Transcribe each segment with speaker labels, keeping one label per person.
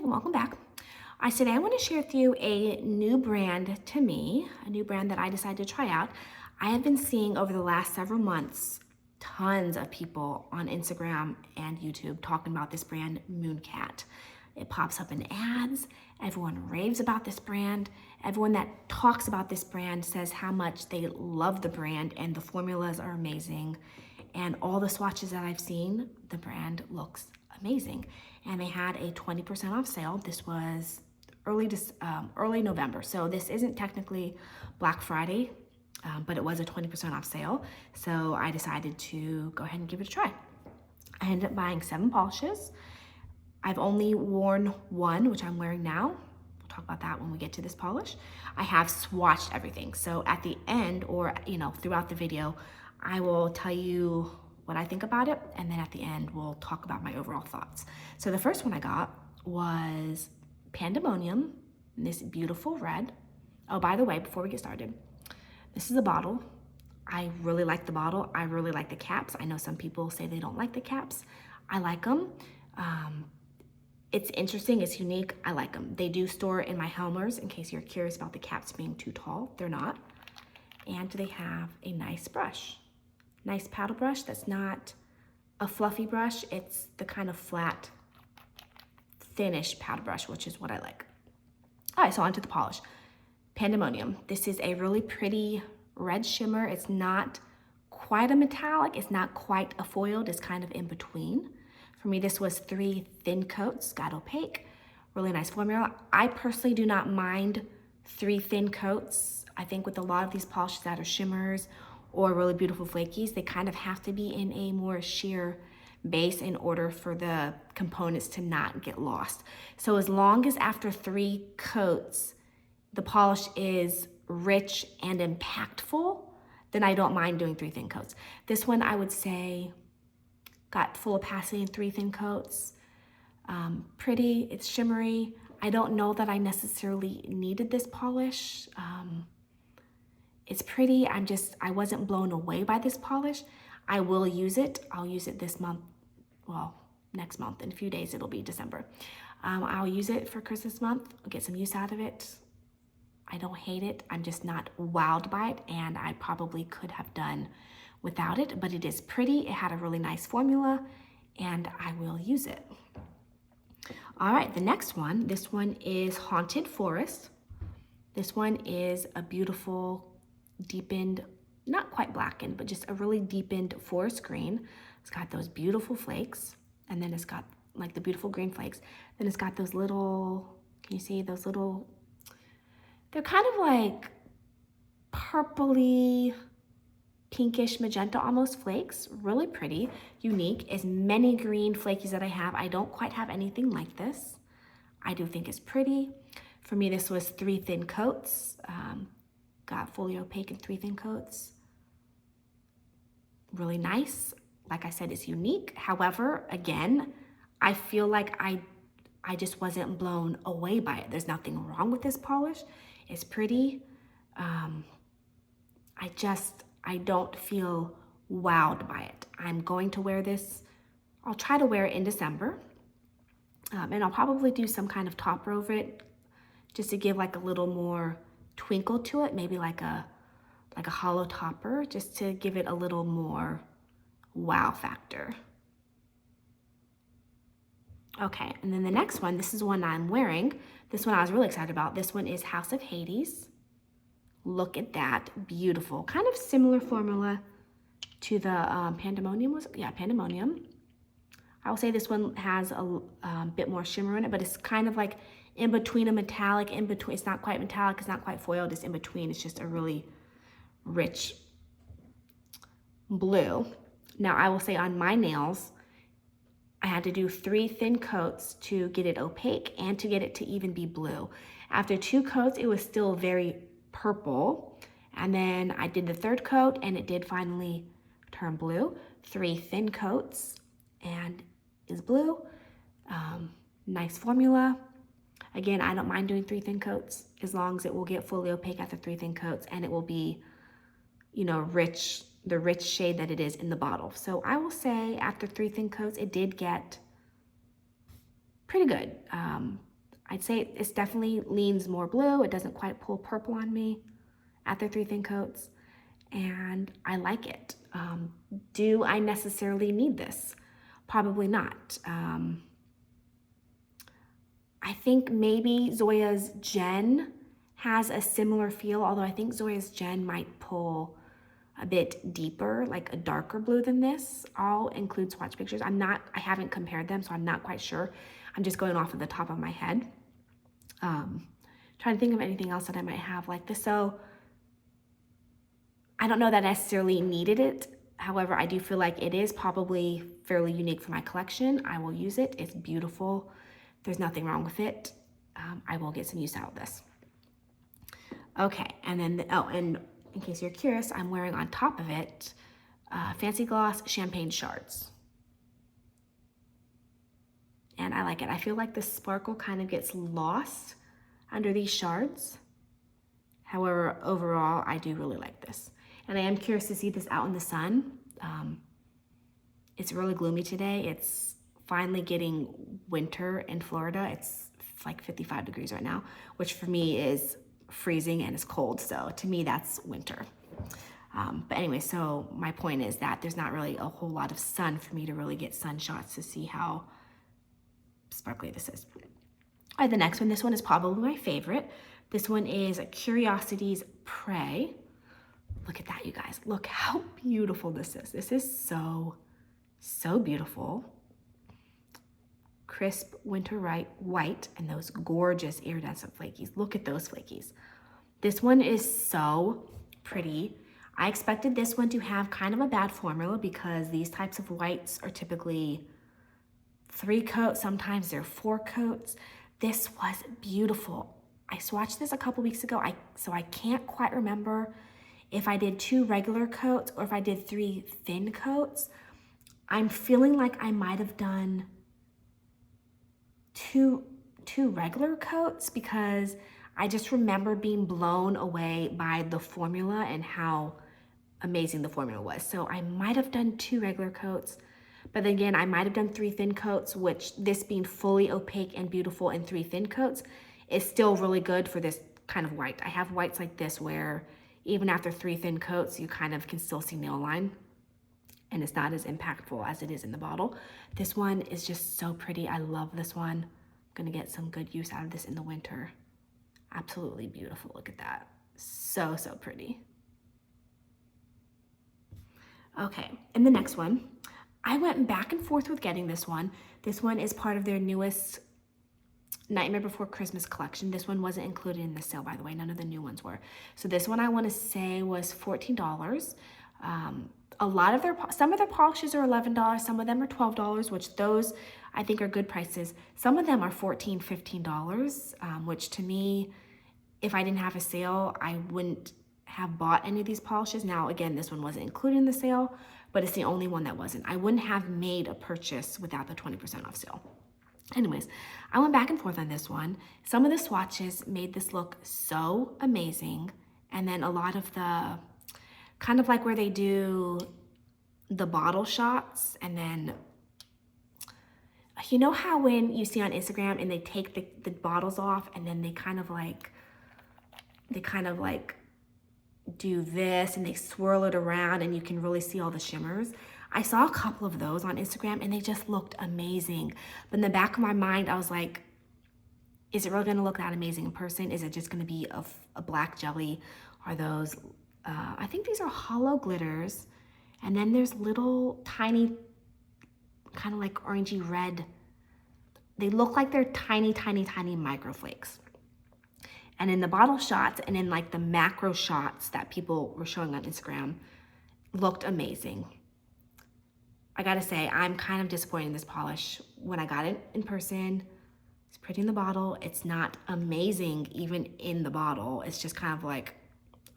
Speaker 1: and welcome back. Today I want to share with you a new brand to me, a new brand that I decided to try out. I have been seeing over the last several months tons of people on Instagram and YouTube talking about this brand, Mooncat. It pops up in ads. Everyone raves about this brand. Everyone that talks about this brand says how much they love the brand and the formulas are amazing. And all the swatches that I've seen, the brand looks amazing. And they had a 20% off sale. This was early November. So this isn't technically Black Friday, but it was a 20% off sale. So I decided to go ahead and give it a try. I ended up buying 7 polishes. I've only worn one, which I'm wearing now. We'll talk about that when we get to this polish. I have swatched everything. So at the end, or throughout the video, I will tell you what I think about it, and then at the end, we'll talk about my overall thoughts. So the first one I got was Pandemonium, in this beautiful red. Oh, by the way, before we get started, this is a bottle. I really like the bottle. I really like the caps. I know some people say they don't like the caps. I like them. It's interesting, it's unique, I like them. They do store in my Helmers, in case you're curious about the caps being too tall. They're not. And they have a nice brush. Nice paddle brush that's not a fluffy brush. It's the kind of flat, thinnish paddle brush, which is what I like. All right, so onto the polish. Pandemonium. This is a really pretty red shimmer. It's not quite a metallic. It's not quite a foiled. It's kind of in between. For me, this was 3 thin coats, got opaque. Really nice formula. I personally do not mind 3 thin coats. I think with a lot of these polishes that are shimmers or really beautiful flakies, they kind of have to be in a more sheer base in order for the components to not get lost. So as long as after 3 coats, the polish is rich and impactful, then I don't mind doing 3 thin coats. This one, I would say, got full opacity in 3 thin coats. Pretty, it's shimmery. I don't know that I necessarily needed this polish. It's pretty, I wasn't blown away by this polish. I will use it. I'll use it this month, well, next month. In a few days, it'll be December. I'll use it for Christmas month. I'll get some use out of it. I don't hate it. I'm just not wowed by it, and I probably could have done without it, but it is pretty. It had a really nice formula, and I will use it. All right, the next one, this one is Haunted Forest. This one is a beautiful deepened, not quite blackened, but just a really deepened forest green. It's got those beautiful flakes, and then it's got like the beautiful green flakes. Then it's got those little, can you see those little, they're kind of like purpley, pinkish magenta almost flakes. Really pretty, unique. As many green flakies that I have, I don't quite have anything like this. I do think it's pretty. For me, this was 3 thin coats. Got fully opaque in 3 thin coats. Really nice. Like I said, it's unique. However, again, I feel like I just wasn't blown away by it. There's nothing wrong with this polish. It's pretty. I don't feel wowed by it. I'm going to wear this. I'll try to wear it in December. And I'll probably do some kind of topper over it just to give like a little more twinkle to it, maybe like a hollow topper, just to give it a little more wow factor. Okay, and then the next one, this is one I'm wearing. This one I was really excited about. This one is House of Hades. Look at that, beautiful. Kind of similar formula to the Pandemonium. Pandemonium. I will say this one has a bit more shimmer in it, but it's kind of like in between a metallic, in between. It's not quite metallic, it's not quite foiled, it's in between. It's just a really rich blue. Now I will say on my nails, I had to do 3 thin coats to get it opaque and to get it to even be blue. After 2 coats, it was still very purple. And then I did the 3rd coat and it did finally turn blue. 3 thin coats and is blue. Nice formula. Again, I don't mind doing 3 thin coats as long as it will get fully opaque after 3 thin coats and it will be, rich, the rich shade that it is in the bottle. So I will say after 3 thin coats, it did get pretty good. I'd say it definitely leans more blue. It doesn't quite pull purple on me at the 3 thin coats, and I like it. Do I necessarily need this? Probably not. I think maybe Zoya's Gen has a similar feel, although I think Zoya's Gen might pull a bit deeper, like a darker blue than this. I'll include swatch pictures. I haven't compared them, so I'm not quite sure. I'm just going off of the top of my head. Trying to think of anything else that I might have like this. So I don't know that I necessarily needed it. However, I do feel like it is probably fairly unique for my collection. I will use it. It's beautiful. There's nothing wrong with it. I will get some use out of this. Okay, and then, and in case you're curious, I'm wearing on top of it Fancy Gloss Champagne Shards. And I like it. I feel like the sparkle kind of gets lost under these shards. However, overall, I do really like this. And I am curious to see this out in the sun. It's really gloomy today. It's finally getting winter in Florida. It's like 55 degrees right now, which for me is freezing and it's cold. So to me, that's winter. But anyway, so my point is that there's not really a whole lot of sun for me to really get sun shots to see how sparkly this is. All right, the next one, this one is probably my favorite. This one is Curiosities Prey. Look at that, you guys. Look how beautiful this is. This is so, so beautiful. Crisp winter white and those gorgeous iridescent flakies. Look at those flakies. This one is so pretty. I expected this one to have kind of a bad formula because these types of whites are typically 3 coats. Sometimes they're 4 coats. This was beautiful. I swatched this a couple weeks ago, so I can't quite remember if I did 2 regular coats or if I did 3 thin coats. I'm feeling like I might have done two regular coats because I just remember being blown away by the formula and how amazing the formula was. So I might have done 2 regular coats, but then again, I might have done 3 thin coats, which this being fully opaque and beautiful in 3 thin coats is still really good for this kind of white. I have whites like this where even after 3 thin coats, you kind of can still see nail line and it's not as impactful as it is in the bottle. This one is just so pretty. I love this one. I'm gonna get some good use out of this in the winter. Absolutely beautiful, look at that. So, so pretty. Okay, and the next one, I went back and forth with getting this one. This one is part of their newest Nightmare Before Christmas collection. This one wasn't included in the sale, by the way. None of the new ones were. So this one I want to say was $14. A lot of some of their polishes are $11. Some of them are $12, which those I think are good prices. Some of them are $14, $15, which to me, if I didn't have a sale, I wouldn't have bought any of these polishes. Now, again, this one wasn't included in the sale, but it's the only one that wasn't. I wouldn't have made a purchase without the 20% off sale. Anyways, I went back and forth on this one. Some of the swatches made this look so amazing. And then a lot of the, kind of like where they do the bottle shots and then, you know how when you see on Instagram and they take the bottles off and then they kind of like do this and they swirl it around and you can really see all the shimmers. I saw a couple of those on Instagram and they just looked amazing. But in the back of my mind, I was like, is it really gonna look that amazing in person? Is it just gonna be a black jelly? Are those, I think these are hollow glitters. And then there's little tiny, kind of like orangey red. They look like they're tiny, tiny, tiny microflakes. And in the bottle shots and in like the macro shots that people were showing on Instagram looked amazing. I gotta say, I'm kind of disappointed in this polish. When I got it in person, it's pretty in the bottle. It's not amazing even in the bottle. It's just kind of like,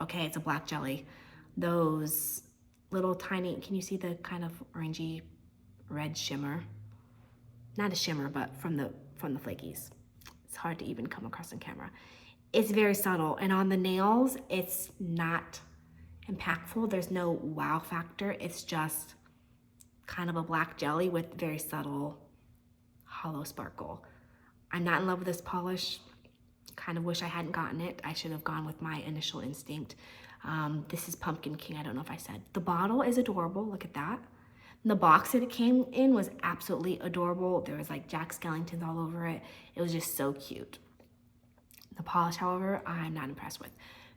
Speaker 1: okay, it's a black jelly. Those little tiny, can you see the kind of orangey red shimmer? Not a shimmer, but from the flakies. It's hard to even come across on camera. It's very subtle, and on the nails, it's not impactful. There's no wow factor. It's just kind of a black jelly with very subtle hollow sparkle. I'm not in love with this polish. Kind of wish I hadn't gotten it. I should have gone with my initial instinct. This is Pumpkin King. I don't know if I said. The bottle is adorable. Look at that. And the box that it came in was absolutely adorable. There was like Jack Skellingtons all over it. It was just so cute. The polish, however, I'm not impressed with.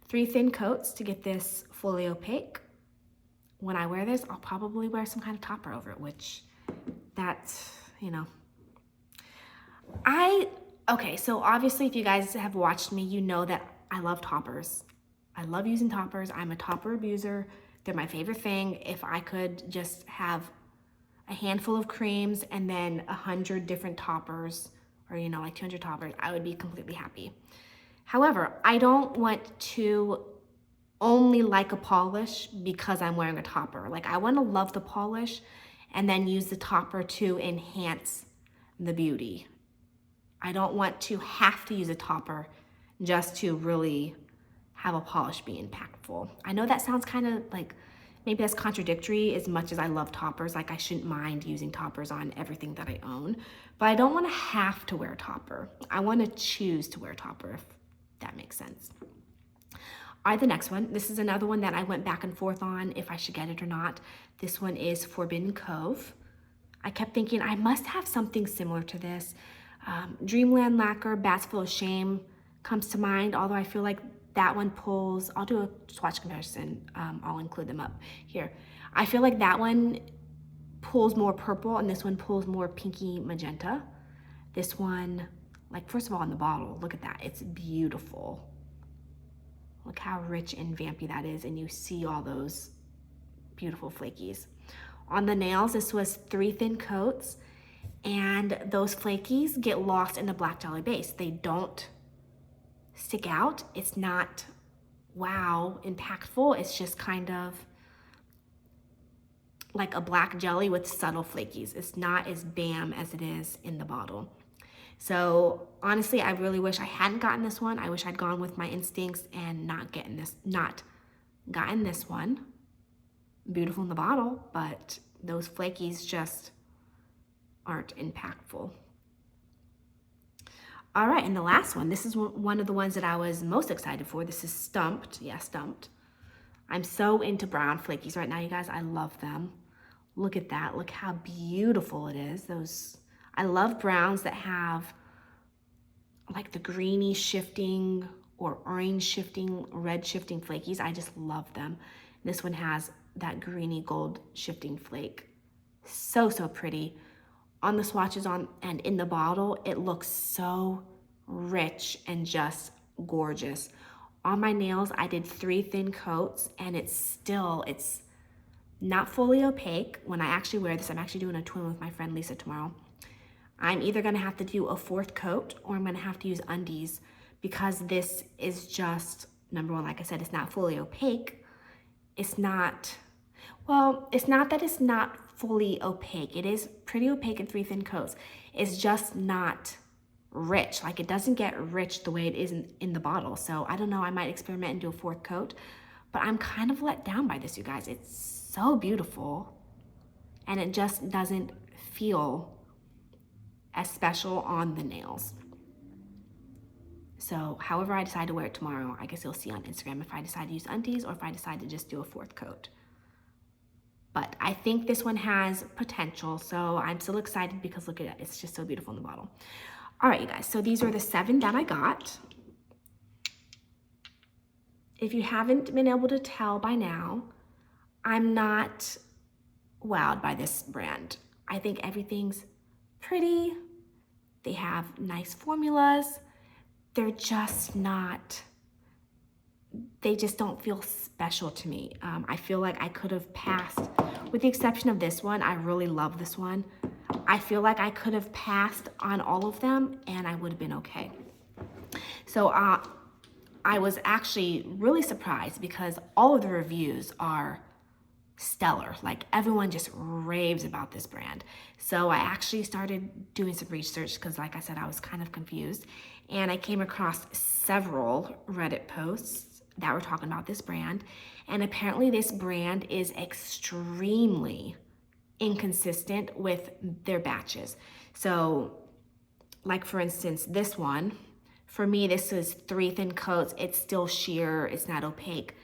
Speaker 1: 3 thin coats to get this fully opaque. When I wear this, I'll probably wear some kind of topper over it, which that's, you know. Okay, so obviously if you guys have watched me, you know that I love toppers. I love using toppers. I'm a topper abuser. They're my favorite thing. If I could just have a handful of creams and then 100 different toppers, or you know, like 200 toppers, I would be completely happy. However, I don't want to only like a polish because I'm wearing a topper. Like I want to love the polish and then use the topper to enhance the beauty. I don't want to have to use a topper just to really have a polish be impactful. I know that sounds kind of like, maybe that's contradictory as much as I love toppers. Like I shouldn't mind using toppers on everything that I own, but I don't want to have to wear a topper. I want to choose to wear a topper, if that makes sense. All right, the next one. This is another one that I went back and forth on if I should get it or not. This one is Forbidden Cove. I kept thinking I must have something similar to this. Dreamland Lacquer, Bats Full of Shame comes to mind, although I feel like that one pulls, I'll do a swatch comparison, I'll include them up here. I feel like that one pulls more purple and this one pulls more pinky magenta. This one, like first of all in the bottle, look at that, it's beautiful. Look how rich and vampy that is, and you see all those beautiful flakies. On the nails, this was 3 thin coats, and those flakies get lost in the black jelly base. They don't stick out. It's not, wow, impactful. It's just kind of like a black jelly with subtle flakies. It's not as bam as it is in the bottle. So honestly, I really wish I hadn't gotten this one. I wish I'd gone with my instincts and not gotten this one. Beautiful in the bottle, but those flakies just aren't impactful. All right, and the last one, this is one of the ones that I was most excited for. This is Stumped. Yeah, Stumped. I'm so into brown flakies right now, you guys. I love them. Look at that. Look how beautiful it is. I love browns that have like the greeny shifting or orange shifting, red shifting flakies. I just love them. This one has that greeny gold shifting flake. So, so pretty. On the swatches and in the bottle, it looks so rich and just gorgeous. On my nails, I did 3 thin coats and it's not fully opaque. When I actually wear this, I'm actually doing a twin with my friend Lisa tomorrow. I'm either gonna have to do a 4th coat or I'm gonna have to use undies because this is just, number one, like I said, it's not fully opaque. It's not that it's not fully opaque. It is pretty opaque in 3 thin coats. It's just not rich. Like it doesn't get rich the way it is in the bottle. So I don't know, I might experiment and do a 4th coat, but I'm kind of let down by this, you guys. It's so beautiful and it just doesn't feel as special on the nails. So however I decide to wear it tomorrow, I guess you'll see on Instagram if I decide to use undies or if I decide to just do a 4th coat. But I think this one has potential, so I'm still excited because look at it, it's just so beautiful in the bottle. All right, you guys, so these are the 7 that I got. If you haven't been able to tell by now, I'm not wowed by this brand. I think everything's pretty. They have nice formulas. They're just not, they just don't feel special to me. I feel like I could have passed, with the exception of this one. I really love this one. I feel like I could have passed on all of them and I would have been okay. So I was actually really surprised because all of the reviews are stellar. Like everyone just raves about this brand. So I actually started doing some research because like I said, I was kind of confused. And I came across several Reddit posts that were talking about this brand. And apparently this brand is extremely inconsistent with their batches. So like for instance, this one, for me, this is 3 thin coats. It's still sheer, it's not opaque.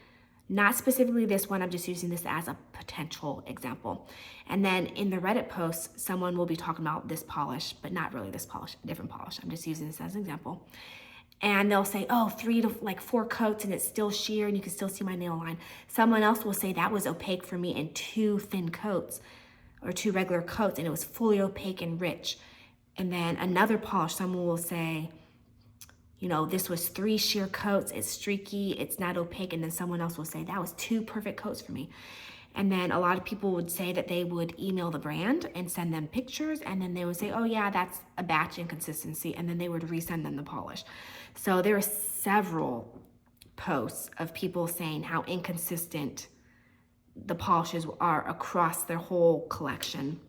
Speaker 1: Not specifically this one, I'm just using this as a potential example. And then in the Reddit posts, someone will be talking about this polish, but not really this polish, a different polish. I'm just using this as an example. And they'll say, oh, 3 to 4 coats and it's still sheer and you can still see my nail line. Someone else will say that was opaque for me in 2 thin coats or 2 regular coats and it was fully opaque and rich. And then another polish, someone will say, you know, this was 3 sheer coats, it's streaky, it's not opaque, and then someone else will say that was 2 perfect coats for me. And then a lot of people would say that they would email the brand and send them pictures, and then they would say, oh yeah, that's a batch inconsistency, and then they would resend them the polish. So there are several posts of people saying how inconsistent the polishes are across their whole collection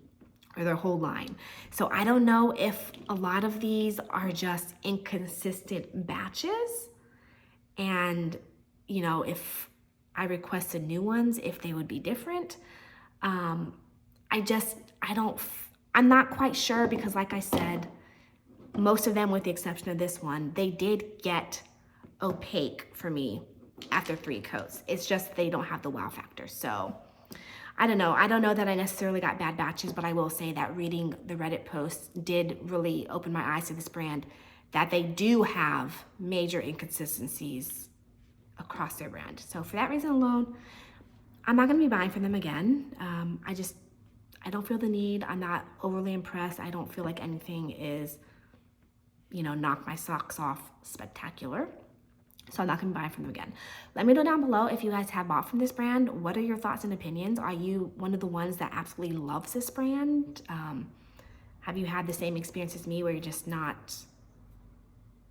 Speaker 1: or their whole line. So I don't know if a lot of these are just inconsistent batches, and you know, if I requested new ones, if they would be different. I'm not quite sure because like I said, most of them with the exception of this one, they did get opaque for me after 3 coats. It's just they don't have the wow factor. So I don't know. I don't know that I necessarily got bad batches, but I will say that reading the Reddit posts did really open my eyes to this brand, that they do have major inconsistencies across their brand. So for that reason alone, I'm not going to be buying from them again. I don't feel the need. I'm not overly impressed. I don't feel like anything is, you know, knock my socks off spectacular. So I'm not gonna buy from them again. Let me know down below if you guys have bought from this brand. What are your thoughts and opinions? Are you one of the ones that absolutely loves this brand? Have you had the same experience as me where you're just not,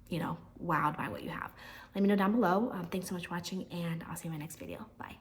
Speaker 1: you know, wowed by what you have? Let me know down below. Thanks so much for watching and I'll see you in my next video. Bye.